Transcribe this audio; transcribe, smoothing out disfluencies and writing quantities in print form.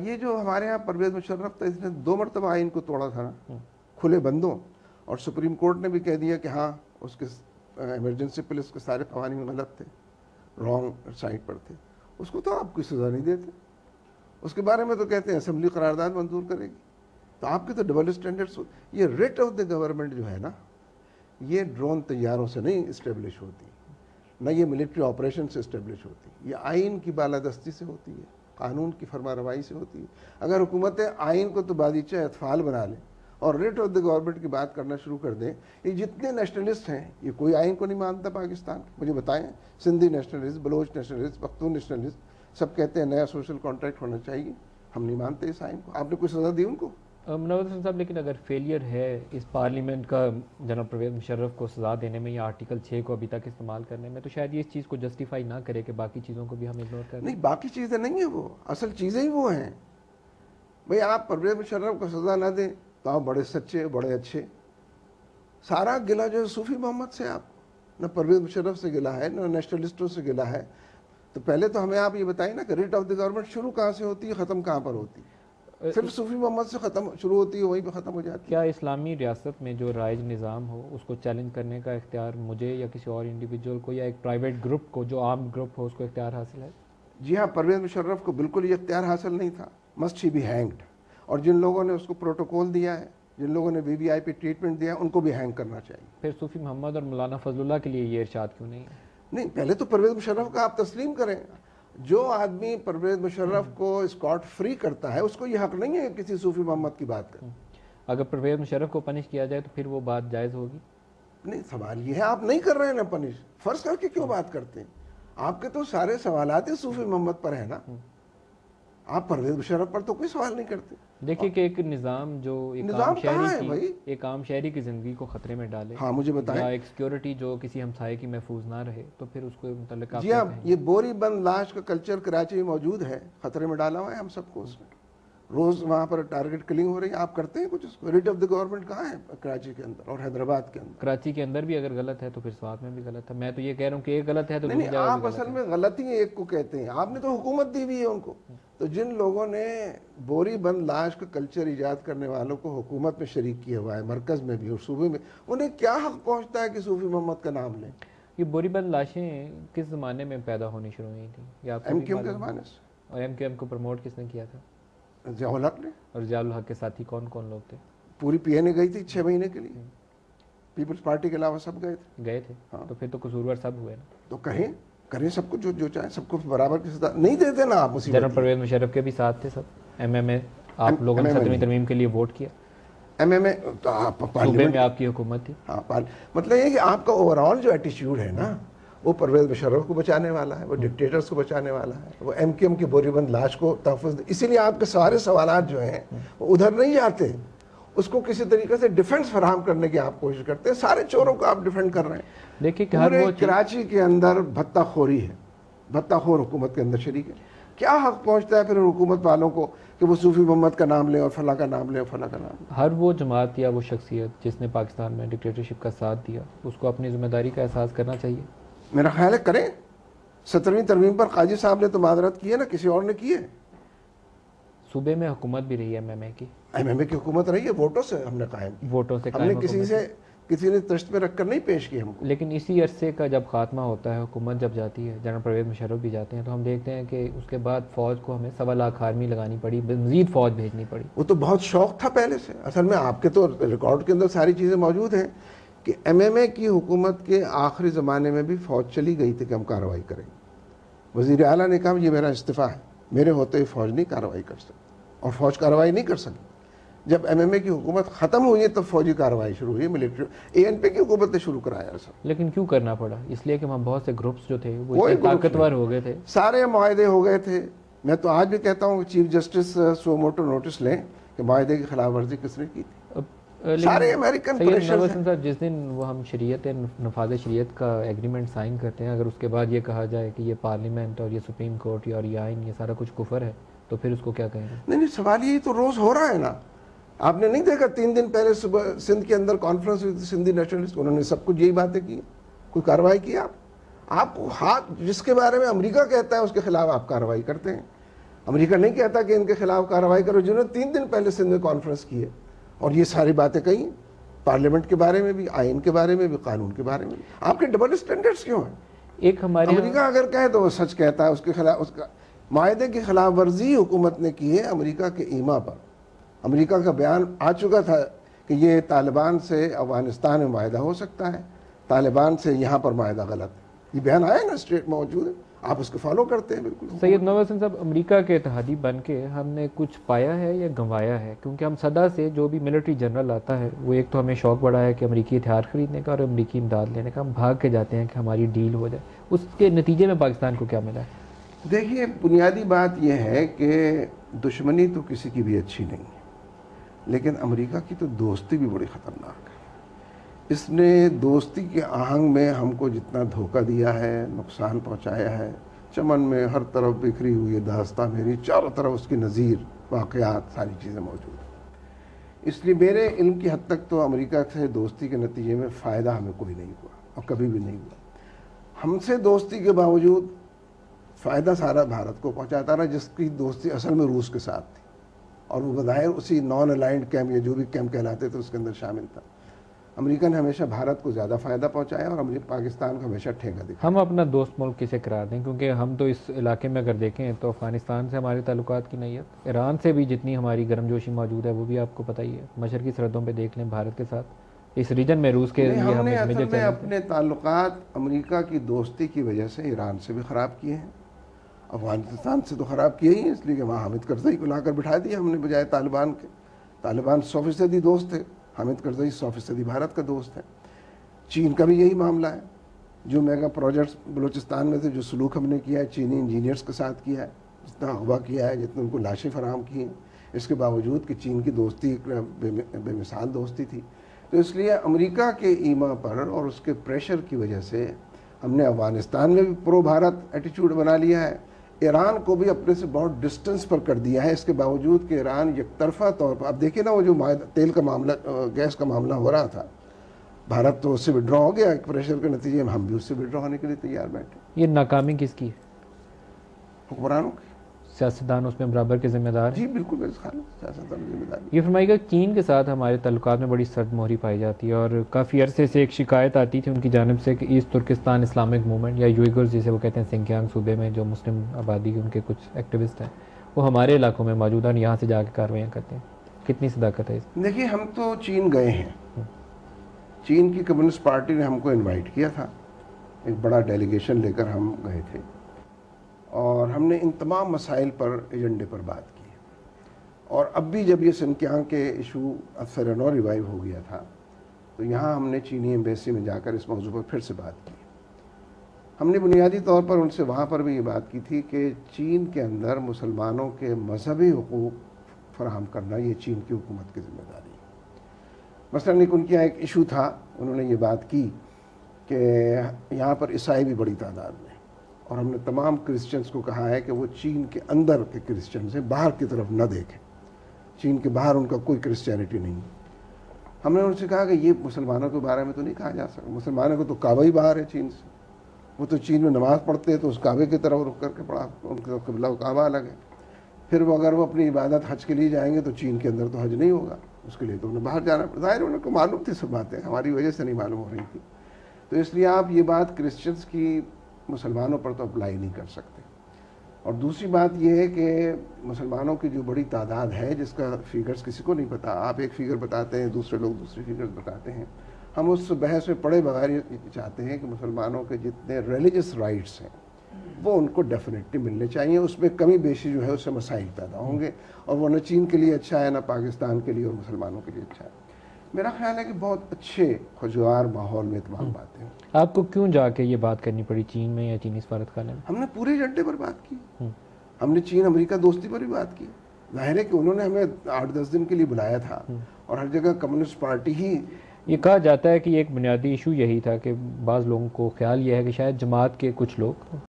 یہ جو ہمارے ہاں پرویز مشرف تھا، اس نے 2 مرتبہ آئین کو توڑا تھا نا، کھلے بندوں، اور سپریم کورٹ نے بھی کہہ دیا کہ ہاں اس کے ایمرجنسی پولیس کے سارے قوانین غلط تھے، رانگ سائٹ پر تھے. اس کو تو آپ کوئی سزا نہیں دیتے. اس کے بارے میں تو کہتے ہیں اسمبلی قرارداد منظور کرے گی. تو آپ کے تو ڈبل اسٹینڈرڈس. یہ ریٹ آف دا گورنمنٹ جو ہے نا، یہ ڈرون طیاروں سے نہیں اسٹیبلش ہوتی، نہ یہ ملٹری آپریشن سے اسٹیبلش ہوتی، یہ آئین کی بالادستی سے ہوتی ہے، قانون کی فرما روائی سے ہوتی ہے. اگر حکومتیں آئین کو تو باغیچہ اطفال بنا لیں اور ریٹ آف دا گورنمنٹ کی بات کرنا شروع کر دیں، یہ جتنے نیشنلسٹ ہیں یہ کوئی آئین کو نہیں مانتا پاکستان. مجھے بتائیں، Sindhi nationalist, Baloch nationalist, Pakhtun nationalist سب کہتے ہیں نیا سوشل کانٹریکٹ ہونا چاہیے. ہم نہیں مانتے اس آئین کو. آپ نے کوئی سزا دی ان کو؟ منور حسن صاحب، لیکن اگر فیلئر ہے اس پارلیمنٹ کا جناب پرویز مشرف کو سزا دینے میں یا آرٹیکل 6 کو ابھی تک استعمال کرنے میں، تو شاید یہ اس چیز کو جسٹیفائی نہ کرے کہ باقی چیزوں کو بھی ہم اگنور کریں. نہیں، باقی چیزیں نہیں ہیں، وہ اصل چیزیں ہی وہ ہیں. بھئی آپ پرویز مشرف کو سزا نہ دیں تو آپ بڑے سچے، بڑے اچھے. سارا گلہ جو ہے صوفی محمد سے، آپ نہ پرویز مشرف سے گلہ ہے نہ نیشنلسٹوں سے گلہ ہے. تو پہلے تو ہمیں آپ یہ بتائیں نا کہ ریٹ آف دی گورنمنٹ شروع کہاں سے ہوتی ہے، ختم کہاں پر ہوتی ہے؟ صرف صوفی محمد سے ختم شروع ہوتی ہے، وہیں پہ ختم ہو جاتی ہے. کیا اسلامی ریاست میں جو رائج نظام ہو اس کو چیلنج کرنے کا اختیار مجھے یا کسی اور انڈیویجول کو یا ایک پرائیویٹ گروپ کو جو آرمڈ گروپ ہو اس کو اختیار حاصل ہے؟ جی ہاں، پرویز مشرف کو بالکل یہ اختیار حاصل نہیں تھا. Must he be hanged. اور جن لوگوں نے اس کو پروٹوکول دیا ہے، جن لوگوں نے VVIP ٹریٹمنٹ دیا، ان کو بھی ہینگ کرنا چاہیے. پھر صوفی محمد اور مولانا فضل اللہ کے لیے یہ ارشاد کیوں نہیں ہے؟ نہیں، پہلے تو پرویز مشرف کا آپ تسلیم کریں. جو آدمی پرویز مشرف کو اسکاٹ فری کرتا ہے اس کو یہ حق نہیں ہے کسی صوفی محمد کی بات کریں. اگر پرویز مشرف کو پنش کیا جائے تو پھر وہ بات جائز ہوگی؟ نہیں، سوال یہ ہے آپ نہیں کر رہے ہیں نا پنش. فرض کر کے کیوں بات کرتے ہیں؟ آپ کے تو سارے سوالات ہی صوفی محمد پر ہیں نا. آپ پرویز مشرف پر تو کوئی سوال نہیں کرتے. دیکھیے کہ ایک نظام جو ایک عام شہری کی زندگی کو خطرے میں ڈالے، ہاں مجھے بتائیں، یا ایک سیکیورٹی جو کسی ہمسائے کی محفوظ نہ رہے، تو پھر اس کو متعلق جی ہاں، یہ بوری بند لاش کا کلچر کراچی میں موجود ہے، خطرے میں ڈالا ہوا ہے ہم سب کو. اس میں روز وہاں پر ٹارگٹ کلنگ ہو رہی ہے. آپ کرتے ہیں کچھ اس کو؟ ریٹ آف دی گورنمنٹ کہاں ہے کراچی کے اندر اور حیدرآباد کے اندر؟ کراچی کے اندر بھی اگر غلط ہے تو پھر سوات میں بھی غلط ہے. میں تو یہ کہہ رہا ہوں کہ ایک غلط ہے تو نہیں، آپ اصل میں غلطی ایک کو کہتے ہیں. آپ نے تو حکومت دی ہوئی ہے ان کو. تو جن لوگوں نے بوری بند لاش کا کلچر ایجاد کرنے والوں کو حکومت میں شریک کیا ہوا ہے، مرکز میں بھی اور صوبے میں، انہیں کیا حق پہنچتا ہے کہ صوفی محمد کا نام لیں؟ یہ بوری بند لاشیں کس زمانے میں پیدا ہونی شروع ہوئی تھیں؟ MQM کے زمانے سے. اور MQM کو پروموٹ کس نے کیا تھا؟ ضیاء الحق نے. اور ضیاء الحق کے ساتھی کون کون لوگ تھے؟ پوری PNA گئی تھی 6 مہینے کے لیے. پیپلز پارٹی کے علاوہ سب گئے تھے. ہاں، تو پھر تو قصوروار سب ہوئے نا. تو کریں سب کو جو چاہیں، سب کو برابر کی سزا نہیں دیتے نا آپ. جنرل پرویز مشرف کے بھی ساتھ تھے سب. MMA آپ لوگوں نے 17ویں ترمیم کے لیے ووٹ کیا. MMA صوبے میں آپ کی حکومت تھی. ہاں، مطلب یہ کہ آپ کا اوور آل جو ایٹیچیوڈ ہے نا، وہ پرویز مشرف کو بچانے والا ہے، وہ ڈکٹیٹرز کو بچانے والا ہے، وہ MQM کی بوری بند لاش کو تحفظ. اسی لیے آپ کے سارے سوالات جو ہیں وہ ادھر نہیں جاتے. اس کو کسی طریقے سے ڈیفنس فراہم کرنے کی آپ کوشش کرتے ہیں. سارے چوروں کو آپ ڈیفینڈ کر رہے ہیں. دیکھیے کہ پورے کراچی کے اندر بھتہ خوری ہے، بھتہ خور حکومت کے اندر شریک ہے. کیا حق پہنچتا ہے پھر حکومت والوں کو کہ وہ صوفی محمد کا نام لیں اور فلاں کا نام لیں اور فلاں کا نام لیں؟ ہر وہ جماعت یا وہ شخصیت جس نے پاکستان میں ڈکٹیٹرشپ کا ساتھ دیا، اس کو اپنی ذمہ داری کا احساس کرنا چاہیے. میرا خیال ہے کریں. 17ویں ترمیم پر قاضی صاحب نے تو معذرت کی ہے نا، کسی اور نے کی ہے؟ صوبے میں حکومت بھی رہی ہے MMA کی. MMA کی حکومت رہی ہے، ووٹوں سے ہم نے قائم کی. ووٹوں سے ہم نے کسی نے تشت پہ رکھ کر نہیں پیش کی ہم کو. لیکن اسی عرصے کا جب خاتمہ ہوتا ہے، حکومت جب جاتی ہے، جنرل پرویز مشرف بھی جاتے ہیں، تو ہم دیکھتے ہیں کہ اس کے بعد فوج کو ہمیں 1.25 لاکھ آرمی لگانی پڑی، مزید فوج بھیجنی پڑی. وہ تو بہت شوق تھا پہلے سے. اصل میں آپ کے تو ریکارڈ کے اندر ساری چیزیں موجود ہیں کہ MMA کی حکومت کے آخری زمانے میں بھی فوج چلی گئی تھی کہ ہم کارروائی کریں. وزیر اعلیٰ نے کہا یہ میرا استعفیٰ ہے، میرے ہوتے ہی فوج نہیں کارروائی کر سکتی، اور فوج کارروائی نہیں کر سکی. جب MMA کی حکومت ختم ہوئی ہے تب فوجی کارروائی شروع ہوئی. ملٹری ANP کی حکومت نے شروع کرایا سب. لیکن کیوں کرنا پڑا؟ اس لیے کہ وہاں بہت سے گروپس جو تھے وہ طاقتور ہو گئے تھے، سارے معاہدے ہو گئے تھے. میں تو آج بھی کہتا ہوں کہ chief justice suo motu notice لیں کہ معاہدے کی خلاف ورزی کس نے کی تھی. سارے امریکن صاحب جس دن وہ ہم شریعت نفاذ شریعت کا ایگریمنٹ سائن کرتے ہیں، اگر اس کے بعد یہ کہا جائے کہ یہ پارلیمنٹ اور یہ سپریم کورٹ اور یہ آئین یہ سارا کچھ کفر ہے، تو پھر اس کو کیا کہیں گے؟ نہیں، سوال یہی تو روز ہو رہا ہے نا. آپ نے نہیں دیکھا 3 دن پہلے صبح سندھ کے اندر کانفرنس ہوئی تھی سندھی نیشنلسٹ، انہوں نے سب کچھ یہی باتیں کی. کوئی کارروائی کی آپ جس کے بارے میں امریکہ کہتا ہے اس کے خلاف آپ کارروائی کرتے ہیں. امریکہ نہیں کہتا کہ ان کے خلاف کارروائی کرو، جنہوں نے 3 دن پہلے سندھ میں کانفرنس کی ہے اور یہ ساری باتیں کہیں پارلیمنٹ کے بارے میں بھی، آئین کے بارے میں بھی، قانون کے بارے میں بھی. آپ کے ڈبل اسٹینڈرڈز کیوں ہیں؟ ایک ہمارے امریکہ اگر کہے تو وہ سچ کہتا ہے، اس کے خلاف، اس کا معاہدے کی خلاف ورزی حکومت نے کی ہے امریکہ کے ایما پر. امریکہ کا بیان آ چکا تھا کہ یہ طالبان سے افغانستان میں معاہدہ ہو سکتا ہے، طالبان سے یہاں پر معاہدہ غلط ہے. یہ بیان آیا نا، اسٹیٹ موجود ہے، آپ اس کو فالو کرتے ہیں. بالکل. سید نور حسن صاحب، امریکہ کے اتحادی بن کے ہم نے کچھ پایا ہے یا گنوایا ہے؟ کیونکہ ہم صدا سے جو بھی ملٹری جنرل آتا ہے وہ ایک تو ہمیں شوق بڑا ہے کہ امریکی ہتھیار خریدنے کا اور امریکی امداد لینے کا، ہم بھاگ کے جاتے ہیں کہ ہماری ڈیل ہو جائے. اس کے نتیجے میں پاکستان کو کیا ملا ہے؟ دیکھیے، بنیادی بات یہ ہے کہ دشمنی تو کسی کی بھی اچھی نہیں ہے، لیکن امریکہ کی تو دوستی بھی بڑی خطرناک ہے. اس نے دوستی کے آہنگ میں ہم کو جتنا دھوکہ دیا ہے، نقصان پہنچایا ہے، چمن میں ہر طرف بکھری ہوئی ہے داستاں میری، چاروں طرف اس کی نظیر واقعات، ساری چیزیں موجود ہیں. اس لیے میرے علم کی حد تک تو امریکہ سے دوستی کے نتیجے میں فائدہ ہمیں کوئی نہیں ہوا اور کبھی بھی نہیں ہوا. ہم سے دوستی کے باوجود فائدہ سارا بھارت کو پہنچاتا رہا، جس کی دوستی اصل میں روس کے ساتھ تھی، اور وہ بظاہر اسی نان الائنڈ کیمپ یا جو بھی کیمپ کہلاتے تھے اس کے اندر شامل تھا. امریکہ نے ہمیشہ بھارت کو زیادہ فائدہ پہنچایا اور پاکستان کو ہمیشہ ٹھیکہ دکھایا. ہم اپنا دوست ملک کسے قرار دیں؟ کیونکہ ہم تو اس علاقے میں اگر دیکھیں تو افغانستان سے ہمارے تعلقات کی نیت، ایران سے بھی جتنی ہماری گرم جوشی موجود ہے وہ بھی آپ کو پتہ ہی ہے. مشرقی سرحدوں پہ دیکھ لیں بھارت کے ساتھ، اس ریجن میں روس کے لیے ہم نے ایک میجر اصل میں چیلنج اپنے تعلقات امریکہ کی دوستی کی وجہ سے ایران سے بھی خراب کیے ہیں، افغانستان سے تو خراب کیے ہی ہیں، اس لیے کہ وہاں حامد کرزئی کو لا کر بٹھا دیا ہم نے بجائے طالبان کے. طالبان 100% دوست تھے، حامد کرزئی 100% بھارت کا دوست ہے. چین کا بھی یہی معاملہ ہے. جو میگا پروجیکٹس بلوچستان میں تھے، جو سلوک ہم نے کیا ہے چینی انجینئرز کے ساتھ کیا ہے، جتنا اغوا کیا ہے، جتنے ان کو لاشیں فراہم کی ہیں، اس کے باوجود کہ چین کی دوستی ایک بے مثال دوستی تھی. تو اس لیے امریکہ کے ایما پر اور اس کے پریشر کی وجہ سے ہم نے افغانستان میں بھی پرو بھارت ایٹیچیوڈ بنا لیا ہے، ایران کو بھی اپنے سے بہت ڈسٹنس پر کر دیا ہے. اس کے باوجود کہ ایران یک طرفہ طور پر، اب دیکھیں نا وہ جو تیل کا معاملہ، گیس کا معاملہ ہو رہا تھا، بھارت تو اس سے وڈرا ہو گیا ایک پریشر کے نتیجے میں، ہم بھی اس سے وڈرا ہونے کے لیے تیار بیٹھے. یہ ناکامی کس کی ہے؟ حکمرانوں کی. سیاستدان اس میں برابر کے ذمہ دار ہیں؟ جی بالکل سیاستدان ذمہ داری. یہ فرمائیے گا، چین کے ساتھ ہمارے تعلقات میں بڑی سرد مہری پائی جاتی ہے، اور کافی عرصے سے ایک شکایت آتی تھی ان کی جانب سے کہ ایسٹ ترکستان اسلامک موومنٹ یا یوئیگرز جسے وہ کہتے ہیں، سنکیانگ صوبے میں جو مسلم آبادی کے ان کے کچھ ایکٹیوسٹ ہیں، وہ ہمارے علاقوں میں موجود ہیں، یہاں سے جا کے کارروائیاں کرتے ہیں. کتنی صداقت ہے اس؟ دیکھیے، ہم تو چین گئے ہیں. چین کی کمیونسٹ پارٹی نے ہم کو انوائٹ کیا تھا، ایک بڑا ڈیلیگیشن لے کر ہم گئے تھے، اور ہم نے ان تمام مسائل پر ایجنڈے پر بات کی. اور اب بھی جب یہ سنکیانگ کے ایشو اثر نو ریوائیو ہو گیا تھا تو یہاں ہم نے چینی ایمبیسی میں جا کر اس موضوع پر پھر سے بات کی. ہم نے بنیادی طور پر ان سے وہاں پر بھی یہ بات کی تھی کہ چین کے اندر مسلمانوں کے مذہبی حقوق فراہم کرنا یہ چین کی حکومت کی ذمہ داری ہے. مثلاً ان کے یہاں ایک ایشو تھا، انہوں نے یہ بات کی کہ یہاں پر عیسائی بھی بڑی تعداد میں، اور ہم نے تمام کرسچنز کو کہا ہے کہ وہ چین کے اندر کے کرسچنز ہیں، باہر کی طرف نہ دیکھیں. چین کے باہر ان کا کوئی کرسچینٹی نہیں. ہم نے ان سے کہا کہ یہ مسلمانوں کے بارے میں تو نہیں کہا جا سکتا، مسلمانوں کو تو کعبہ ہی باہر ہے چین سے، وہ تو چین میں نماز پڑھتے ہیں تو اس کعبے کی طرف رک کر کے پڑھا، ان کا قبلہ و کعبہ الگ ہے. پھر وہ اگر وہ اپنی عبادت حج کے لیے جائیں گے تو چین کے اندر تو حج نہیں ہوگا، اس کے لیے تو انہیں باہر جانا پڑتا ہے. ظاہر ان کو معلوم تھی سب باتیں، ہماری وجہ سے نہیں معلوم ہو رہی تھی. تو اس لیے آپ یہ بات کرسچنس کی مسلمانوں پر تو اپلائی نہیں کر سکتے. اور دوسری بات یہ ہے کہ مسلمانوں کی جو بڑی تعداد ہے، جس کا فیگرز کسی کو نہیں پتا، آپ ایک فیگر بتاتے ہیں، دوسرے لوگ دوسری فیگرز بتاتے ہیں. ہم اس بحث میں پڑے بغیر یہ چاہتے ہیں کہ مسلمانوں کے جتنے ریلیجس رائٹس ہیں وہ ان کو ڈیفینیٹلی ملنے چاہیے. اس میں کمی بیشی جو ہے اس سے مسائل پیدا ہوں گے، اور وہ نہ چین کے لیے اچھا ہے، نہ پاکستان کے لیے اور مسلمانوں کے لیے اچھا ہے. میرا خیال ہے کہ بہت اچھے خوشگوار ماحول میں تمام باتیں. آپ کو کیوں جا کے یہ بات کرنی پڑی چین میں یا چینی سفارت خانے میں؟ ہم نے پورے ایجنڈے پر بات کی. ہم نے چین امریکہ دوستی پر بھی بات کی. ظاہر ہے کہ انہوں نے ہمیں 8-10 دن کے لیے بلایا تھا، اور ہر جگہ کمیونسٹ پارٹی ہی. یہ کہا جاتا ہے کہ ایک بنیادی ایشو یہی تھا کہ بعض لوگوں کو خیال یہ ہے کہ شاید جماعت کے کچھ لوگ